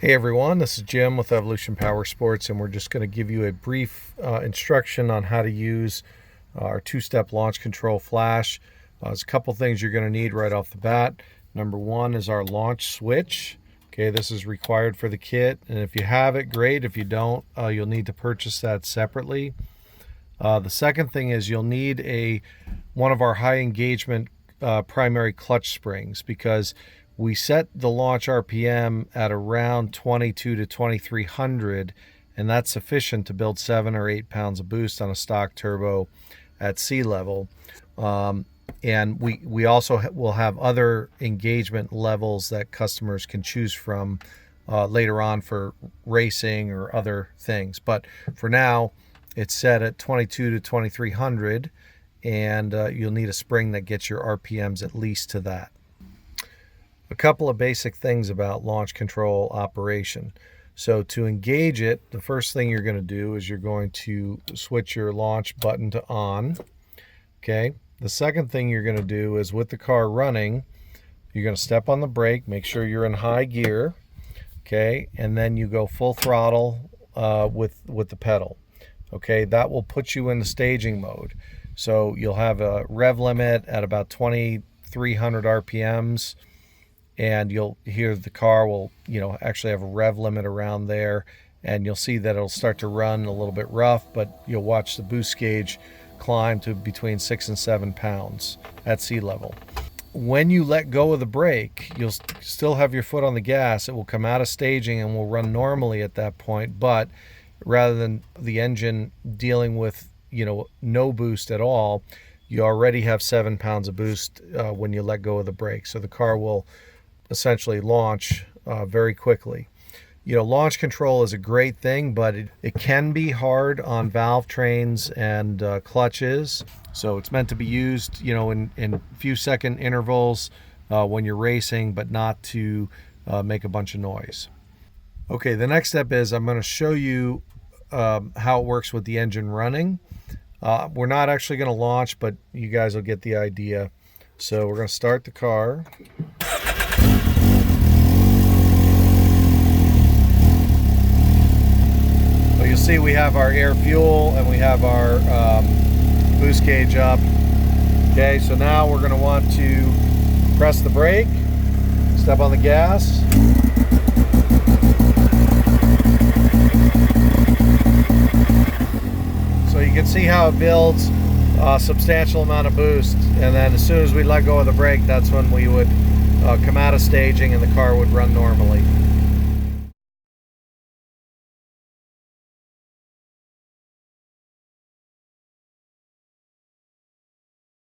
Hey everyone, this is Jim with Evolution Powersports, and we're just going to give you a brief instruction on how to use our two-step launch control flash. There's a couple things you're going to need right off the bat. Number one is our launch switch. Okay, this is required for the kit, and if you have it, great. If you don't, you'll need to purchase that separately. The second thing is you'll need one of our high engagement primary clutch springs, because we set the launch RPM at around 22 to 2300, and that's sufficient to build 7 or 8 pounds of boost on a stock turbo at sea level. And we also will have other engagement levels that customers can choose from later on for racing or other things. But for now, it's set at 22 to 2300, and you'll need a spring that gets your RPMs at least to that. A couple of basic things about launch control operation. So to engage it, the first thing you're going to do is you're going to switch your launch button to on. Okay. The second thing you're going to do is, with the car running, you're going to step on the brake, make sure you're in high gear. Okay. And then you go full throttle with the pedal. Okay. That will put you into staging mode. So you'll have a rev limit at about 2300 RPMs. And you'll hear the car will, actually have a rev limit around there, and you'll see that it'll start to run a little bit rough, but you'll watch the boost gauge climb to between 6 and 7 pounds at sea level. When you let go of the brake, you'll still have your foot on the gas. It will come out of staging and will run normally at that point, but rather than the engine dealing with, no boost at all, you already have 7 pounds of boost when you let go of the brake. So the car will essentially launch very quickly. Launch control is a great thing, but it can be hard on valve trains and clutches. So it's meant to be used, in few second intervals when you're racing, but not to make a bunch of noise. Okay, the next step is I'm going to show you how it works with the engine running. We're not actually going to launch, but you guys will get the idea. So we're going to start the car. You'll see we have our air fuel and we have our boost gauge up. Okay, so now we're going to want to press the brake, step on the gas. So you can see how it builds a substantial amount of boost, and then as soon as we let go of the brake, that's when we would come out of staging and the car would run normally.